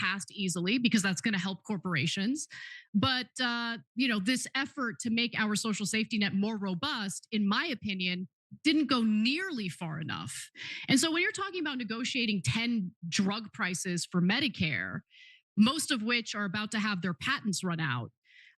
passed easily because that's going to help corporations. But, this effort to make our social safety net more robust, in my opinion, didn't go nearly far enough. And so when you're talking about negotiating 10 drug prices for Medicare, most of which are about to have their patents run out,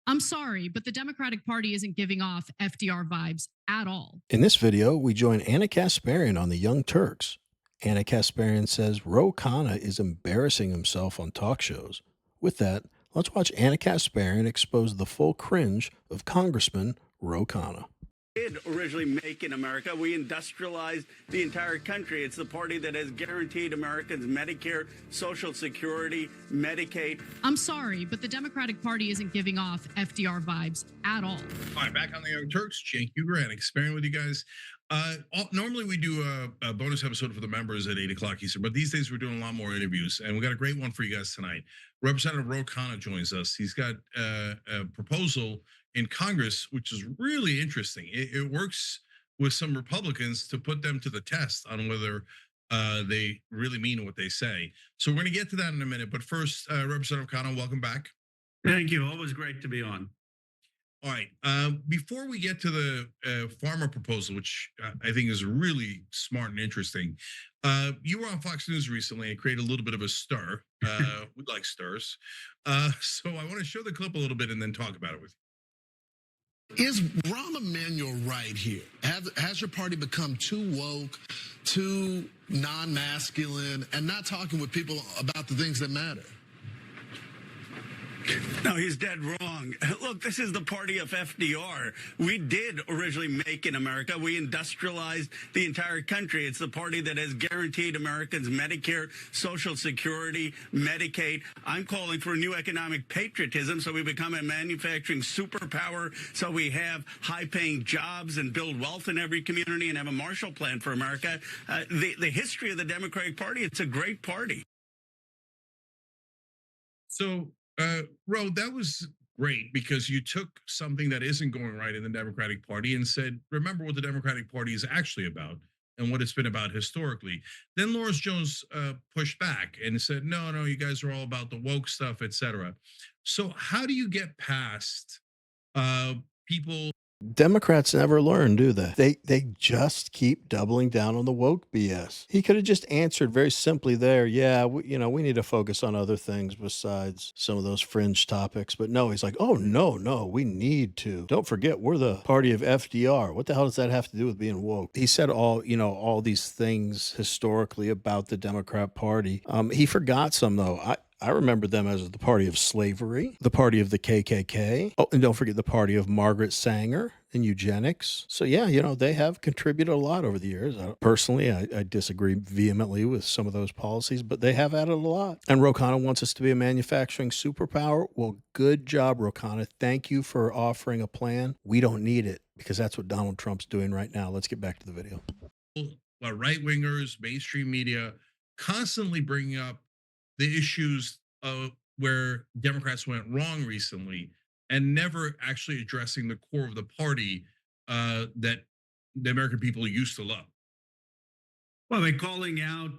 I'm sorry, but the Democratic Party isn't giving off FDR vibes at all. In this video, we join Anna Kasparian on the Young Turks. Anna Kasparian says Ro Khanna is embarrassing himself on talk shows. With that, let's watch Anna Kasparian expose the full cringe of Congressman Ro Khanna. Did originally make in America. We industrialized the entire country. It's the party that has guaranteed Americans Medicare, Social Security, Medicaid. I'm sorry, but the Democratic Party isn't giving off FDR vibes at all. All right, back on the Young Turks, Cenk Uygur and Kasparian with you guys. Normally we do a bonus episode for the members at 8 o'clock Eastern, but these days we're doing a lot more interviews, and we got a great one for you guys tonight. Representative Ro Khanna joins us. He's got a proposal in Congress, which is really interesting. It works with some Republicans to put them to the test on whether they really mean what they say. So we're going to get to that in a minute. But first, Representative Khanna, welcome back. Thank you. Always great to be on. All right. Before we get to the farmer proposal, which I think is really smart and interesting, you were on Fox News recently and created a little bit of a stir. We like stirs. So I want to show the clip a little bit and then talk about it with you. Is Rahm Emanuel right here? Has your party become too woke, too non-masculine, and not talking with people about the things that matter? No, he's dead wrong. Look, this is the party of FDR. We did originally make in America. We industrialized the entire country. It's the party that has guaranteed Americans Medicare, Social Security, Medicaid. I'm calling for a new economic patriotism so we become a manufacturing superpower, so we have high-paying jobs and build wealth in every community and have a Marshall Plan for America. The history of the Democratic Party, it's a great party. So, Ro, that was great because you took something that isn't going right in the Democratic Party and said, remember what the Democratic Party is actually about and what it's been about historically. Then Lawrence Jones pushed back and said, no, you guys are all about the woke stuff, etc. So how do you get past people? Democrats never learn, do they? They just keep doubling down on the woke BS. He could have just answered very simply there, yeah, we need to focus on other things besides some of those fringe topics. But no, he's like, oh, no, we need to. Don't forget, we're the party of FDR. What the hell does that have to do with being woke? He said all these things historically about the Democrat Party. He forgot some, though. I remember them as the party of slavery, the party of the KKK. Oh, and don't forget the party of Margaret Sanger and eugenics. So yeah, they have contributed a lot over the years. Personally, I disagree vehemently with some of those policies, but they have added a lot. And Ro Khanna wants us to be a manufacturing superpower. Well, good job, Ro Khanna. Thank you for offering a plan. We don't need it because that's what Donald Trump's doing right now. Let's get back to the video. Right-wingers, mainstream media, constantly bringing up the issues where Democrats went wrong recently and never actually addressing the core of the party that the American people used to love. Well, they're calling out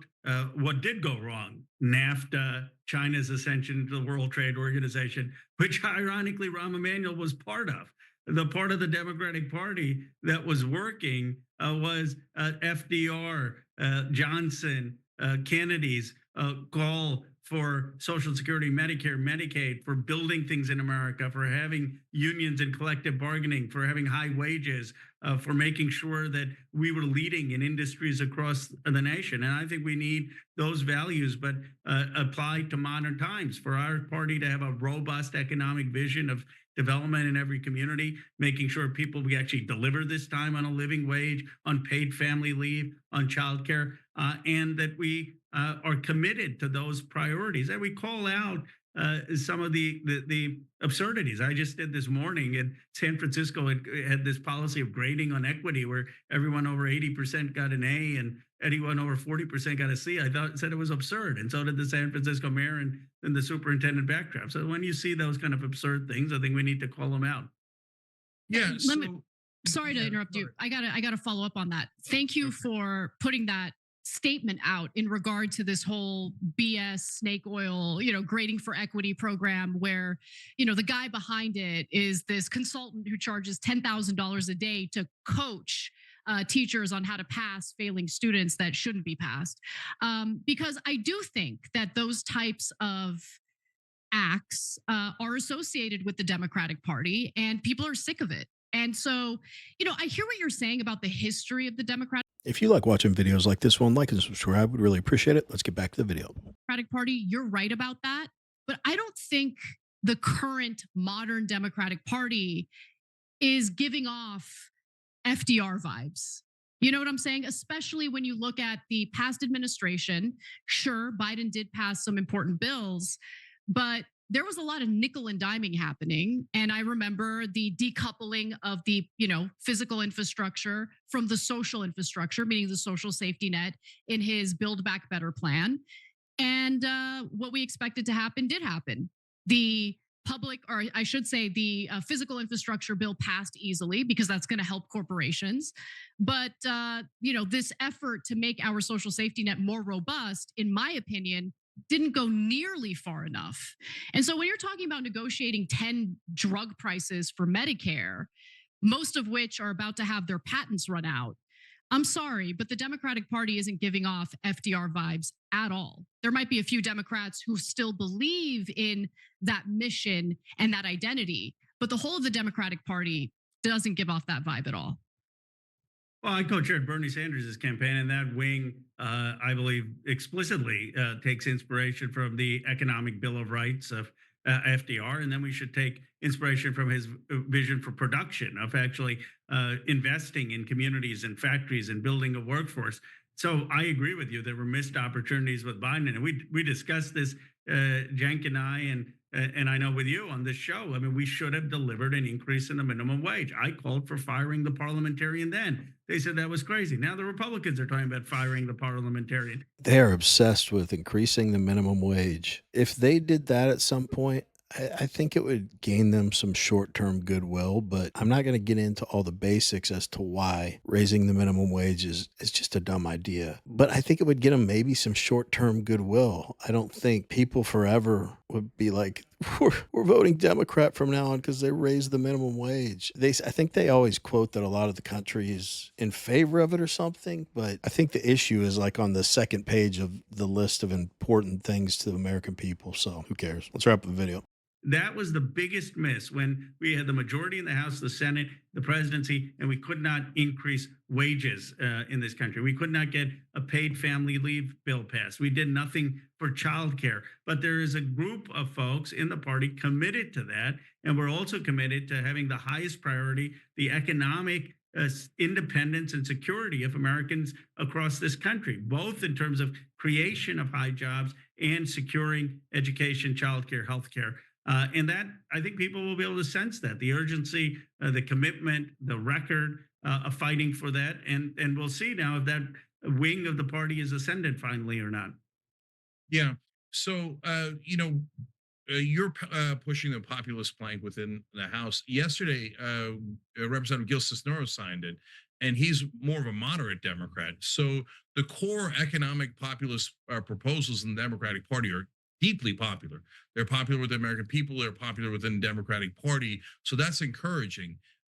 what did go wrong. NAFTA, China's ascension to the World Trade Organization, which ironically Rahm Emanuel was part of. The part of the Democratic Party that was working was FDR, Johnson, Kennedy's call for Social Security, Medicare, Medicaid, for building things in America, for having unions and collective bargaining, for having high wages, for making sure that we were leading in industries across the nation. And I think we need those values, but applied to modern times for our party to have a robust economic vision of development in every community, making sure we actually deliver this time on a living wage, on paid family leave, on childcare, and that we are committed to those priorities. And we call out some of the absurdities. I just did this morning in San Francisco. It had this policy of grading on equity where everyone over 80% got an A and anyone over 40% got a C. Said it was absurd. And so did the San Francisco mayor and the superintendent backdraft. So when you see those kind of absurd things, I think we need to call them out. Yeah. Sorry to interrupt you. I gotta follow up on that. Thank you for putting that statement out in regard to this whole BS snake oil, grading for equity program where, the guy behind it is this consultant who charges $10,000 a day to coach teachers on how to pass failing students that shouldn't be passed. Because I do think that those types of acts are associated with the Democratic Party and people are sick of it. And so, I hear what you're saying about the history of the Democratic If you like watching videos like this one, like and subscribe. We'd really appreciate it. Let's get back to the video. Party. You're right about that. But I don't think the current modern Democratic Party is giving off FDR vibes. You know what I'm saying? Especially when you look at the past administration. Sure, Biden did pass some important bills, but there was a lot of nickel and diming happening. And I remember the decoupling of the, physical infrastructure from the social infrastructure, meaning the social safety net in his Build Back Better plan. And what we expected to happen did happen. The public, or I should say, the physical infrastructure bill passed easily because that's going to help corporations. But, this effort to make our social safety net more robust, in my opinion, didn't go nearly far enough. And so when you're talking about negotiating 10 drug prices for Medicare, most of which are about to have their patents run out, I'm sorry, but the Democratic Party isn't giving off FDR vibes at all. There might be a few Democrats who still believe in that mission and that identity, but the whole of the Democratic Party doesn't give off that vibe at all. Well, I co-chaired Bernie Sanders' campaign, and that wing, I believe, explicitly takes inspiration from the Economic Bill of Rights of FDR, and then we should take inspiration from his vision for production of actually investing in communities and factories and building a workforce. So I agree with you. There were missed opportunities with Biden, and we discussed this, Cenk and I, and I know with you on this show. I mean, we should have delivered an increase in the minimum wage. I called for firing the parliamentarian then. They said that was crazy. Now the Republicans are talking about firing the parliamentarian. They are obsessed with increasing the minimum wage. If they did that at some point, I think it would gain them some short-term goodwill, but I'm not going to get into all the basics as to why raising the minimum wage is just a dumb idea. But I think it would get them maybe some short-term goodwill. I don't think people forever would be like, we're voting Democrat from now on because they raised the minimum wage. I think they always quote that a lot of the country is in favor of it or something, but I think the issue is like on the second page of the list of important things to the American people. So who cares? Let's wrap up the video. That was the biggest miss when we had the majority in the House, the Senate, the presidency, and we could not increase wages in this country. We could not get a paid family leave bill passed. We did nothing for childcare. But there is a group of folks in the party committed to that. And we're also committed to having the highest priority, the economic independence and security of Americans across this country, both in terms of creation of high jobs and securing education, childcare, healthcare. And that, I think people will be able to sense that the urgency, the commitment, the record of fighting for that. And we'll see now if that wing of the party is ascended finally or not. Yeah. So, you're pushing the populist plank within the House. Yesterday, Representative Gil Cisneros signed it, and he's more of a moderate Democrat. So the core economic populist proposals in the Democratic Party are deeply popular. They're popular with the American people. They're popular within the Democratic Party. So that's encouraging.